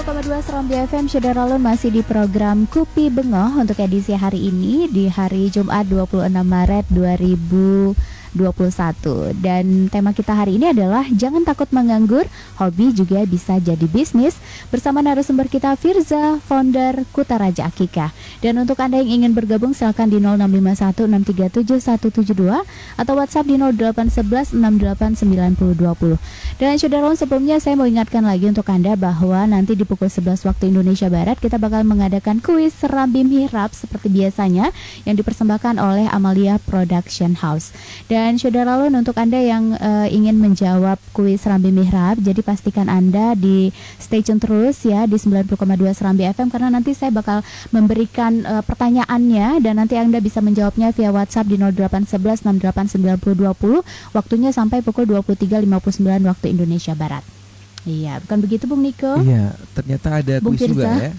90,2 Serambi FM, Saudara Lun masih di program Kupi Bengoh untuk edisi hari ini di hari Jumat 26 Maret 2021. Dan tema kita hari ini adalah jangan takut menganggur, hobi juga bisa jadi bisnis. Bersama narasumber kita Firza, founder Kutaraja Akikah. Dan untuk Anda yang ingin bergabung silakan di 0651637172 atau WhatsApp di 0811689020. Dan Saudara Lun, sebelumnya saya mau ingatkan lagi untuk Anda bahwa nanti di pukul 11 waktu Indonesia Barat kita bakal mengadakan kuis Serambi Mihrab seperti biasanya yang dipersembahkan oleh Amalia Production House. Dan Saudara Lun, untuk Anda yang ingin menjawab kuis Serambi Mihrab, jadi pastikan Anda di stay tune terus ya di 90,2 Serambi FM karena nanti saya bakal memberikan pertanyaannya dan nanti Anda bisa menjawabnya via WhatsApp di 0811689020. Waktunya sampai pukul 23.59 waktu Indonesia Barat. Iya, bukan begitu Bung Niko? Iya, ternyata ada Bung kuis juga Firza. ya.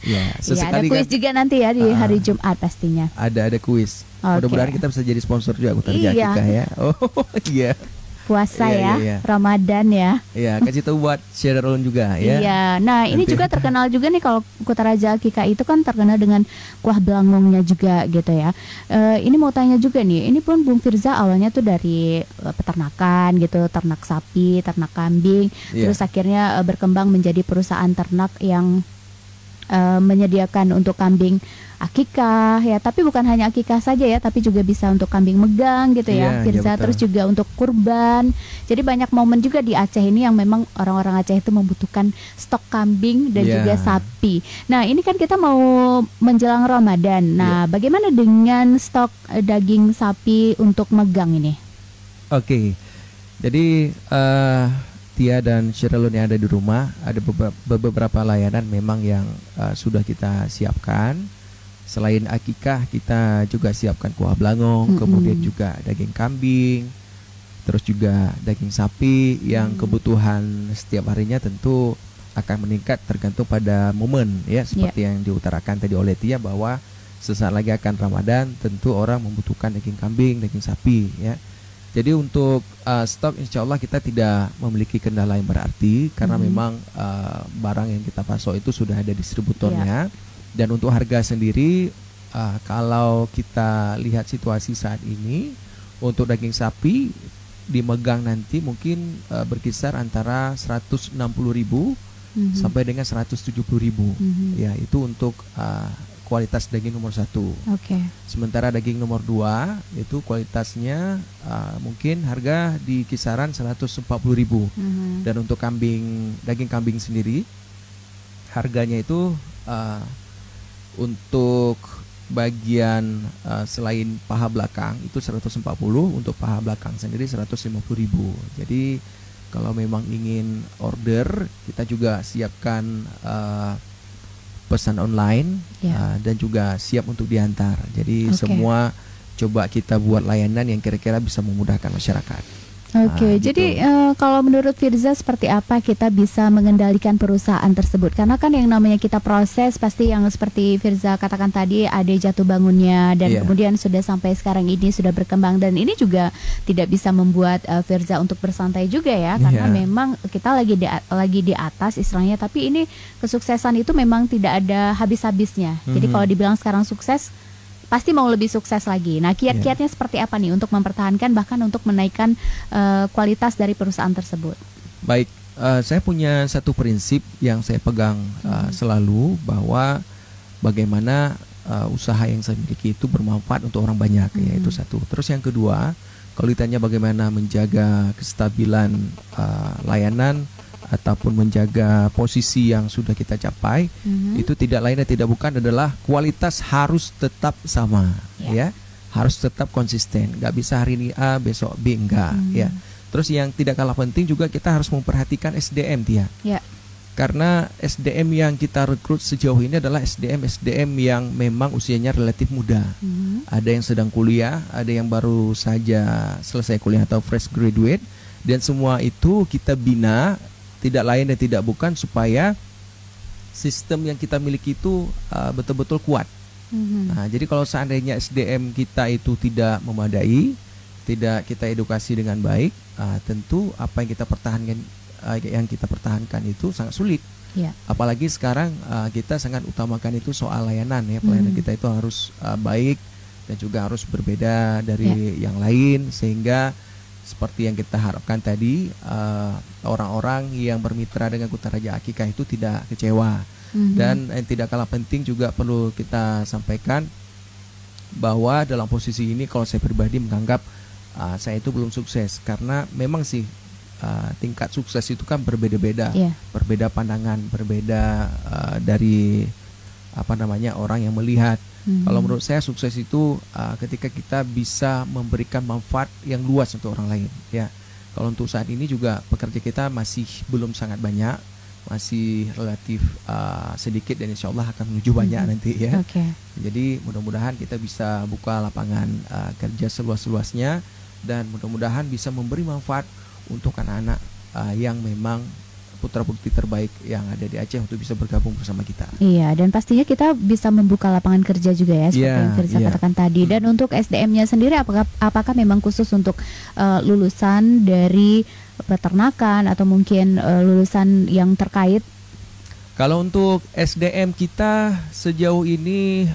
Ya, ada kuis juga nanti ya di hari Jumat pastinya. Ada kuis. Mudah-mudahan kita bisa jadi sponsor juga Kutaraja Akikah ya. Oh iya. Puasa iya. Ramadan ya. Iya, kasih tahu buat Saudara Lun juga ya. Iya, nah ini juga terkenal juga nih kalau Kutaraja Akikah itu kan terkenal dengan kuah belangongnya juga gitu ya. Ini mau tanya juga nih, ini pun Bung Firza awalnya tuh dari peternakan gitu, ternak sapi, ternak kambing, terus akhirnya berkembang menjadi perusahaan ternak yang menyediakan untuk kambing akikah ya, tapi bukan hanya akikah saja ya, tapi juga bisa untuk kambing megang gitu ya, Firza. Terus juga untuk kurban. Jadi banyak momen juga di Aceh ini yang memang orang-orang Aceh itu membutuhkan stok kambing dan juga sapi. Nah, ini kan kita mau menjelang Ramadan. Nah, bagaimana dengan stok daging sapi untuk megang ini? Oke. Jadi Tia dan Saudara Lun yang ada di rumah, ada beberapa layanan memang yang sudah kita siapkan. Selain akikah, kita juga siapkan kuah belangong, kemudian juga daging kambing, terus juga daging sapi yang kebutuhan setiap harinya tentu akan meningkat tergantung pada momen ya, seperti yang diutarakan tadi oleh Tia bahwa sesaat lagi akan Ramadan tentu orang membutuhkan daging kambing, daging sapi ya. Jadi untuk stok insya Allah kita tidak memiliki kendala yang berarti karena memang barang yang kita pasok itu sudah ada distributornya. Dan untuk harga sendiri kalau kita lihat situasi saat ini untuk daging sapi dimegang nanti mungkin berkisar antara 160.000 sampai dengan 170.000 ya, itu untuk kualitas daging nomor 1. Sementara daging nomor 2 itu kualitasnya mungkin harga di kisaran 140.000. Dan untuk daging kambing sendiri harganya itu untuk bagian selain paha belakang itu 140, untuk paha belakang sendiri 150.000. Jadi kalau memang ingin order, kita juga siapkan pesan online dan juga siap untuk diantar. Jadi semua coba kita buat layanan yang kira-kira bisa memudahkan masyarakat. Jadi kalau menurut Firza seperti apa kita bisa mengendalikan perusahaan tersebut? Karena kan yang namanya kita proses pasti yang seperti Firza katakan tadi ada jatuh bangunnya dan kemudian sudah sampai sekarang ini sudah berkembang, dan ini juga tidak bisa membuat Firza untuk bersantai juga ya, karena memang kita lagi di atas istilahnya, tapi ini kesuksesan itu memang tidak ada habis-habisnya. Jadi kalau dibilang sekarang sukses, pasti mau lebih sukses lagi. Nah, kiat-kiatnya seperti apa nih untuk mempertahankan bahkan untuk menaikkan kualitas dari perusahaan tersebut? Baik, saya punya satu prinsip yang saya pegang selalu, bahwa bagaimana usaha yang saya miliki itu bermanfaat untuk orang banyak, yaitu satu. Terus yang kedua, kalau ditanya bagaimana menjaga kestabilan layanan ataupun menjaga posisi yang sudah kita capai, itu tidak lain dan tidak bukan adalah kualitas harus tetap sama, ya, harus tetap konsisten. Nggak bisa hari ini A, besok B, enggak, ya. Terus yang tidak kalah penting juga kita harus memperhatikan SDM, Tia. Karena SDM yang kita rekrut sejauh ini adalah SDM yang memang usianya relatif muda. Ada yang sedang kuliah, ada yang baru saja selesai kuliah atau fresh graduate, dan semua itu kita bina tidak lain dan tidak bukan supaya sistem yang kita miliki itu betul-betul kuat. Nah, jadi kalau seandainya SDM kita itu tidak memadai, tidak kita edukasi dengan baik, tentu apa yang kita pertahankan yang kita pertahankan itu sangat sulit. Ya. Apalagi sekarang kita sangat utamakan itu soal layanan ya, pelayanan kita itu harus baik dan juga harus berbeda dari yang lain, sehingga seperti yang kita harapkan tadi, orang-orang yang bermitra dengan Kutaraja Akikah itu tidak kecewa. Dan yang tidak kalah penting juga perlu kita sampaikan bahwa dalam posisi ini kalau saya pribadi menganggap saya itu belum sukses, karena memang sih tingkat sukses itu kan berbeda-beda, berbeda pandangan, berbeda dari orang yang melihat. Kalau menurut saya sukses itu ketika kita bisa memberikan manfaat yang luas untuk orang lain. Ya, kalau untuk saat ini juga pekerja kita masih belum sangat banyak, masih relatif sedikit, dan insya Allah akan menuju banyak nanti ya. Jadi mudah-mudahan kita bisa buka lapangan kerja seluas-luasnya, dan mudah-mudahan bisa memberi manfaat untuk anak-anak yang memang putra-putri terbaik yang ada di Aceh untuk bisa bergabung bersama kita. Iya, dan pastinya kita bisa membuka lapangan kerja juga ya, seperti yang Firza katakan tadi. Dan untuk SDM-nya sendiri apakah memang khusus untuk lulusan dari peternakan atau mungkin lulusan yang terkait? Kalau untuk SDM kita sejauh ini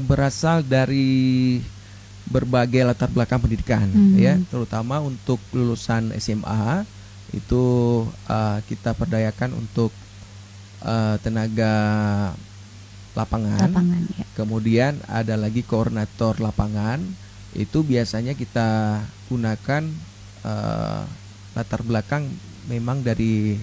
berasal dari berbagai latar belakang pendidikan ya, terutama untuk lulusan SMA itu kita perdayakan untuk tenaga lapangan ya. Kemudian ada lagi koordinator lapangan, itu biasanya kita gunakan latar belakang memang dari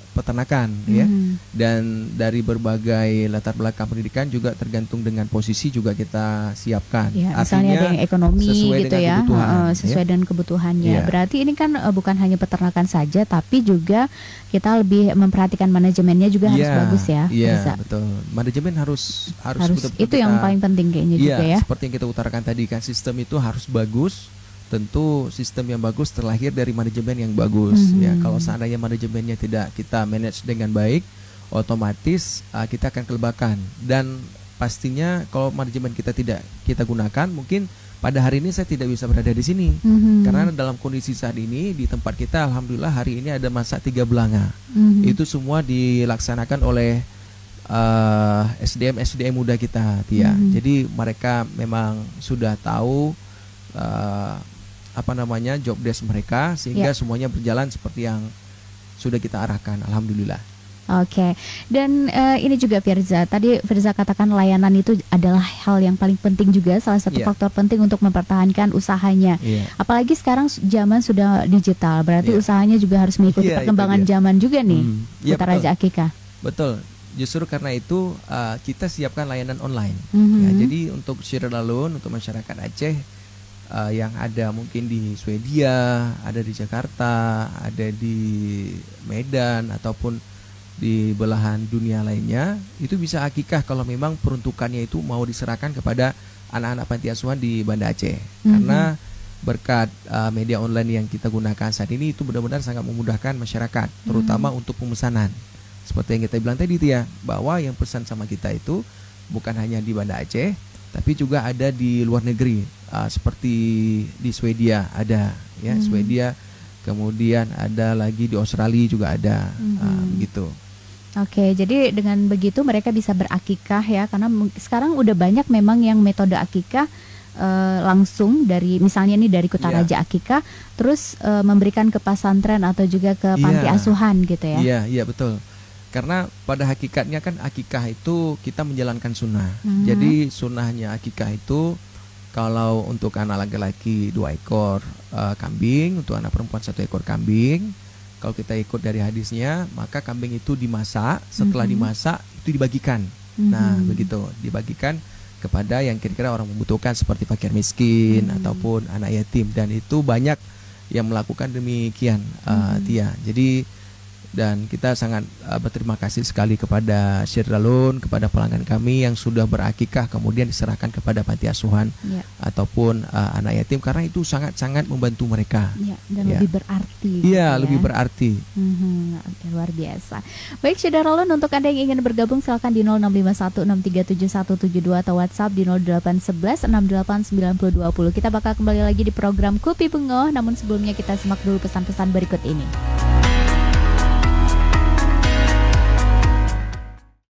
peternakan ya, dan dari berbagai latar belakang pendidikan juga tergantung dengan posisi juga kita siapkan. Ya, misalnya ada yang ekonomi gitu ya, sesuai dengan kebutuhannya. Berarti ini kan bukan hanya peternakan saja, tapi juga kita lebih memperhatikan manajemennya juga harus bagus ya. Iya, betul. Manajemen harus betul-betul itu yang paling penting kayaknya juga ya. Seperti yang kita utarakan tadi kan, sistem itu harus bagus. Tentu sistem yang bagus terlahir dari manajemen yang bagus. Ya, kalau seandainya manajemennya tidak kita manage dengan baik, otomatis kita akan kelebakan. Dan pastinya kalau manajemen kita tidak kita gunakan, mungkin pada hari ini saya tidak bisa berada di sini. Karena dalam kondisi saat ini di tempat kita, alhamdulillah hari ini ada masak 3 belanga. Itu semua dilaksanakan oleh SDM muda kita, Tia. Jadi mereka memang sudah tahu job desk mereka, sehingga semuanya berjalan seperti yang sudah kita arahkan, alhamdulillah. Oke. Dan ini juga Firza, tadi Firza katakan layanan itu adalah hal yang paling penting juga, salah satu faktor penting untuk mempertahankan usahanya. Apalagi sekarang zaman sudah digital, berarti usahanya juga harus mengikuti perkembangan zaman juga nih, Kutaraja Akikah. Betul. Justru karena itu kita siapkan layanan online. Ya, jadi untuk Syiralun, untuk masyarakat Aceh yang ada mungkin di Swedia, ada di Jakarta, ada di Medan, ataupun di belahan dunia lainnya, itu bisa akikah kalau memang peruntukannya itu mau diserahkan kepada anak-anak panti asuhan di Banda Aceh. Karena berkat media online yang kita gunakan saat ini, itu benar-benar sangat memudahkan masyarakat, terutama untuk pemesanan. Seperti yang kita bilang tadi ya, bahwa yang pesan sama kita itu bukan hanya di Banda Aceh, tapi juga ada di luar negeri, seperti di Swedia ada ya, Swedia, kemudian ada lagi di Australia juga ada, begitu. Oke, jadi dengan begitu mereka bisa berakikah ya, karena sekarang udah banyak memang yang metode akikah langsung dari, misalnya nih dari Kutaraja Akikah, terus memberikan ke pesantren atau juga ke panti asuhan gitu ya. Iya betul. Karena pada hakikatnya kan akikah itu kita menjalankan sunnah. Jadi sunnahnya akikah itu, kalau untuk anak laki-laki 2 ekor kambing, untuk anak perempuan 1 ekor kambing. Kalau kita ikut dari hadisnya, maka kambing itu dimasak, setelah dimasak itu dibagikan. Nah begitu, dibagikan kepada yang kira-kira orang membutuhkan, seperti fakir miskin ataupun anak yatim. Dan itu banyak yang melakukan demikian, Tia. Jadi dan kita sangat berterima kasih sekali kepada Syiralun, kepada pelanggan kami yang sudah berakikah kemudian diserahkan kepada panti asuhan ataupun anak yatim, karena itu sangat-sangat membantu mereka. Dan lebih berarti. Iya, lebih berarti. Luar biasa. Baik Syiralun, untuk Anda yang ingin bergabung silakan di 0651637172 atau WhatsApp di 0811689020. Kita bakal kembali lagi di program Kupi Bengoh, namun sebelumnya kita simak dulu pesan-pesan berikut ini.